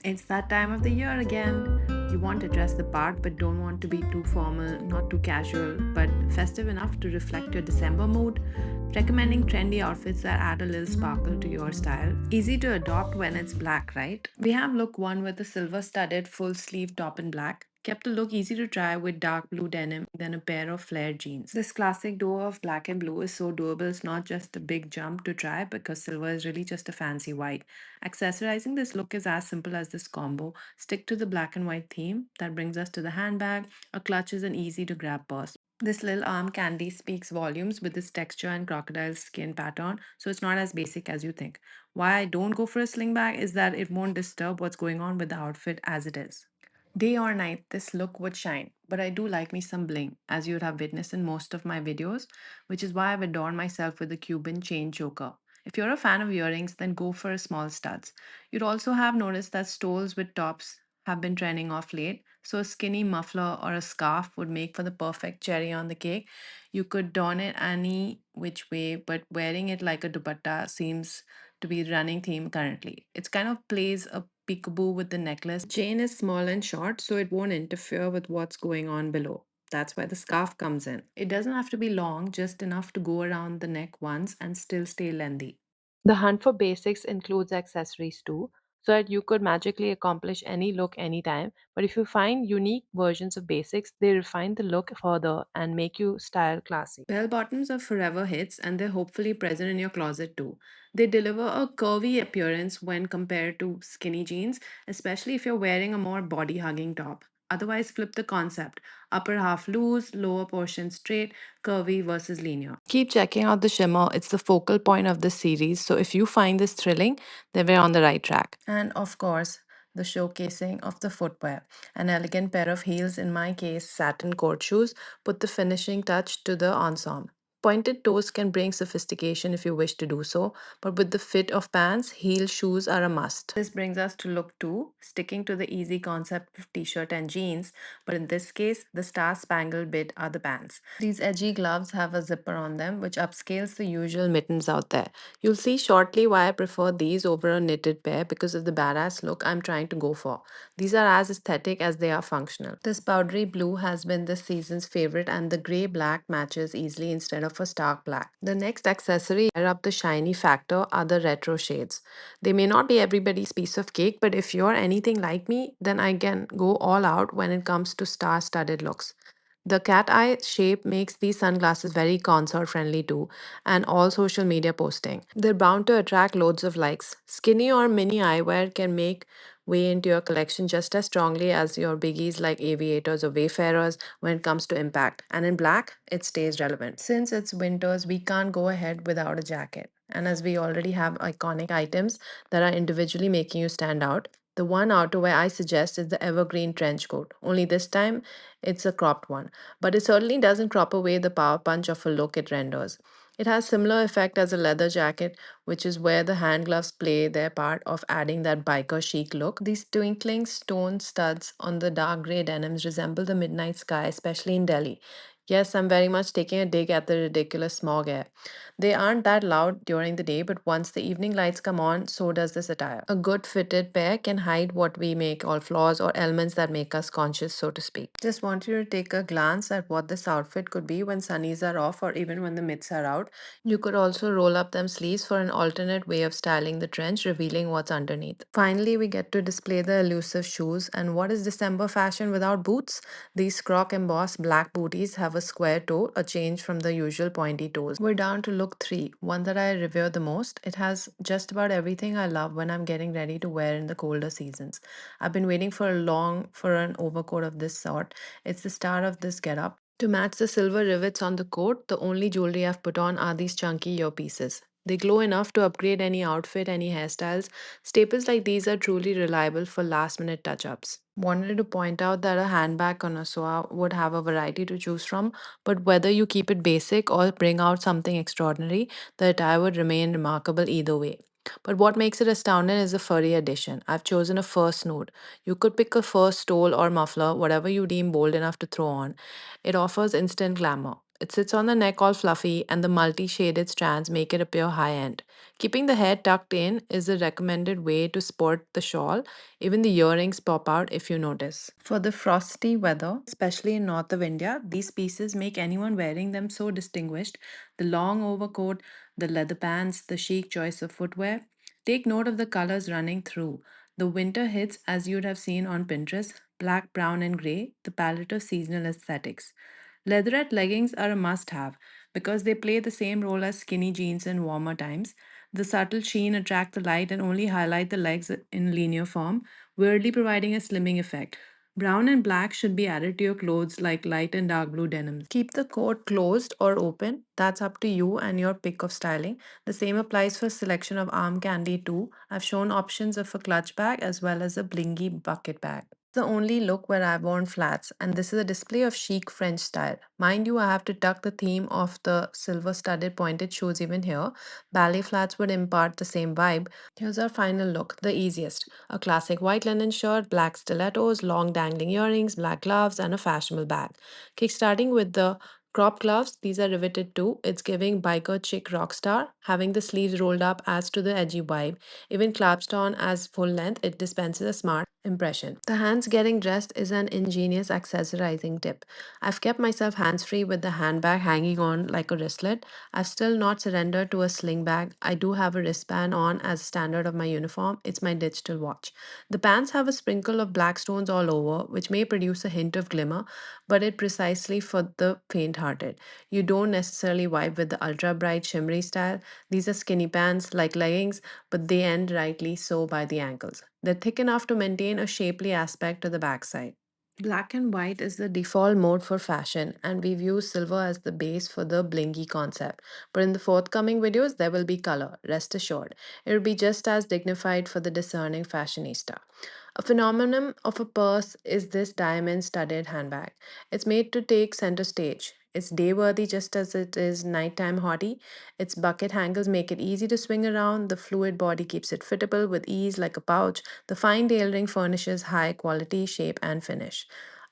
It's that time of the year again. You want to dress the part but don't want to be too formal, not too casual, but festive enough to reflect your December mood. Recommending trendy outfits that add a little sparkle to your style. Easy to adopt when it's black, right? We have look one with a silver studded full sleeve top in black. Kept the look easy to try with dark blue denim, then a pair of flared jeans. This classic duo of black and blue is so doable, it's not just a big jump to try because silver is really just a fancy white. Accessorizing this look is as simple as this combo. Stick to the black and white theme. That brings us to the handbag. A clutch is an easy to grab purse. This little arm candy speaks volumes with its texture and crocodile skin pattern, so it's not as basic as you think. Why I don't go for a sling bag is that it won't disturb what's going on with the outfit as it is. Day or night, this look would shine, but I do like me some bling, as you would have witnessed in most of my videos, which is why I've adorned myself with a Cuban chain choker. If you're a fan of earrings, then go for a small studs. You'd also have noticed that stoles with tops have been trending off late, so a skinny muffler or a scarf would make for the perfect cherry on the cake. You could don it any which way, but wearing it like a dupatta seems to be the running theme currently. It kind of plays a peekaboo with the necklace. Chain is small and short, so it won't interfere with what's going on below. That's why the scarf comes in. It doesn't have to be long, just enough to go around the neck once and still stay lengthy. The hunt for basics includes accessories too, so that you could magically accomplish any look anytime. But if you find unique versions of basics, they refine the look further and make you style classy. Bell bottoms are forever hits and they're hopefully present in your closet too. They deliver a curvy appearance when compared to skinny jeans, especially if you're wearing a more body hugging top. Otherwise, flip the concept upper half loose, lower portion straight, curvy versus linear. Keep checking out the shimmer, it's the focal point of this series. So if you find this thrilling, then we're on the right track. And of course, the showcasing of the footwear. An elegant pair of heels, in my case, satin court shoes, put the finishing touch to the ensemble. Pointed toes can bring sophistication if you wish to do so, but with the fit of pants, heel shoes are a must. This brings us to look 2, sticking to the easy concept of t shirt and jeans, but in this case, the star spangled bit are the pants. These edgy gloves have a zipper on them, which upscales the usual mittens out there. You'll see shortly why I prefer these over a knitted pair because of the badass look I'm trying to go for. These are as aesthetic as they are functional. This powdery blue has been this season's favorite, and the grey black matches easily instead of a stark black. The next accessory to up the shiny factor are the retro shades. They may not be everybody's piece of cake, but if you're anything like me, then I can go all out when it comes to star studded looks. The cat eye shape makes these sunglasses very concert friendly too, and all social media posting. They're bound to attract loads of likes. Skinny or mini eyewear can make way into your collection just as strongly as your biggies like aviators or wayfarers when it comes to impact. And in black, it stays relevant. Since it's winters, we can't go ahead without a jacket. And as we already have iconic items that are individually making you stand out, the one outerwear I suggest is the evergreen trench coat. Only this time, it's a cropped one, but it certainly doesn't crop away the power punch of a look it renders. It has similar effect as a leather jacket, which is where the hand gloves play their part of adding that biker chic look. These twinkling stone studs on the dark gray denims resemble the midnight sky, especially in Delhi. Yes, I'm very much taking a dig at the ridiculous smog air. They aren't that loud during the day, but once the evening lights come on, so does this attire. A good fitted pair can hide what we make all flaws or elements that make us conscious, so to speak. Just want you to take a glance at what this outfit could be when sunnies are off or even when the mids are out. You could also roll up them sleeves for an alternate way of styling the trench, revealing what's underneath. Finally, we get to display the elusive shoes. And what is December fashion without boots? These croc embossed black booties have a square toe, a change from the usual pointy toes. We're down to look 3, one that I revere the most. It has just about everything I love when I'm getting ready to wear in the colder seasons. I've been waiting for a long for an overcoat of this sort. It's the start of this getup. To match the silver rivets on the coat, the only jewelry I've put on are these chunky earpieces. They glow enough to upgrade any outfit, any hairstyles. Staples like these are truly reliable for last minute touch ups. Wanted to point out that a handbag connoisseur would have a variety to choose from, but whether you keep it basic or bring out something extraordinary, the attire would remain remarkable either way. But what makes it astounding is the furry addition. I've chosen a fur snood. You could pick a fur stole or muffler, whatever you deem bold enough to throw on. It offers instant glamour. It sits on the neck all fluffy, and the multi shaded strands make it appear high end. Keeping the hair tucked in is the recommended way to sport the shawl. Even the earrings pop out if you notice. For the frosty weather, especially in north of India, these pieces make anyone wearing them so distinguished. The long overcoat, the leather pants, the chic choice of footwear. Take note of the colors running through. The winter hits, as you'd have seen on Pinterest, black, brown, and gray, the palette of seasonal aesthetics. Leatherette leggings are a must have because they play the same role as skinny jeans in warmer times. The subtle sheen attract the light and only highlight the legs in linear form, weirdly providing a slimming effect. Brown and black should be added to your clothes like light and dark blue denims. Keep the coat closed or open. That's up to you and your pick of styling. The same applies for selection of arm candy too. I've shown options of a clutch bag as well as a blingy bucket bag. The only look where I've worn flats, and this is a display of chic French style. Mind you, I have to tuck the theme of the silver studded pointed shoes even here. Ballet flats would impart the same vibe. Here's our final look, the easiest. A classic white linen shirt, black stilettos, long dangling earrings, black gloves, and a fashionable bag. Kickstarting with the crop gloves, these are riveted too. It's giving biker chick rock star. Having the sleeves rolled up adds to the edgy vibe. Even clasped on as full length, it dispenses a smart impression. The hands getting dressed is an ingenious accessorizing tip. I've kept myself hands free with the handbag hanging on like a wristlet. I've still not surrendered to a sling bag. I do have a wristband on as a standard of my uniform. It's my digital watch. The pants have a sprinkle of black stones all over, which may produce a hint of glimmer, but it precisely for the faint hearted. You don't necessarily vibe with the ultra bright shimmery style. These are skinny pants like leggings, but they end rightly so by the ankles. They're thick enough to maintain a shapely aspect to the backside. Black and white is the default mode for fashion, and we've used silver as the base for the blingy concept. But in the forthcoming videos, there will be color, rest assured. It will be just as dignified for the discerning fashionista. A phenomenon of a purse is this diamond studded handbag. It's made to take center stage. It's day worthy just as it is nighttime haughty. Its bucket handles make it easy to swing around. The fluid body keeps it fittable with ease like a pouch. The fine tailoring furnishes high quality shape and finish.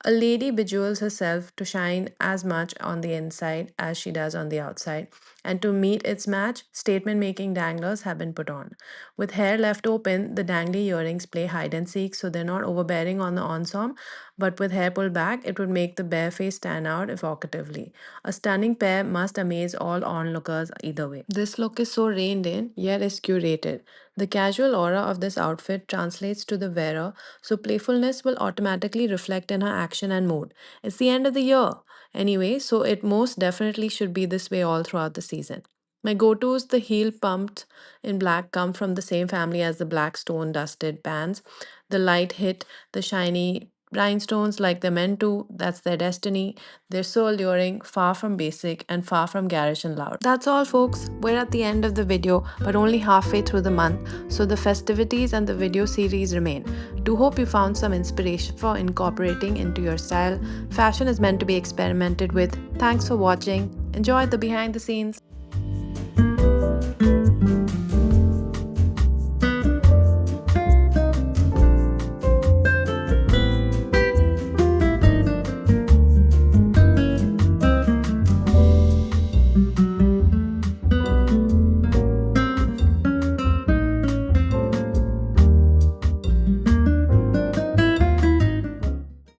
A lady bejewels herself to shine as much on the inside as she does on the outside, and to meet its match, statement making danglers have been put on. With hair left open, the dangly earrings play hide and seek, so they're not overbearing on the ensemble, but with hair pulled back, it would make the bare face stand out evocatively. A stunning pair must amaze all onlookers either way. This look is so reined in, yet is curated. The casual aura of this outfit translates to the wearer, so playfulness will automatically reflect in her action and mood. It's the end of the year anyway, so it most definitely should be this way all throughout the season. My go tos, the heel pumped in black, come from the same family as the black stone dusted pants. The light hit the shiny rhinestones like they're meant to. That's their destiny. They're so alluring, far from basic, and far from garish and loud. That's all, folks. We're at the end of the video, but only halfway through the month, so the festivities and the video series remain. Do hope you found some inspiration for incorporating into your style. Fashion is meant to be experimented with. Thanks for watching. Enjoy the behind the scenes.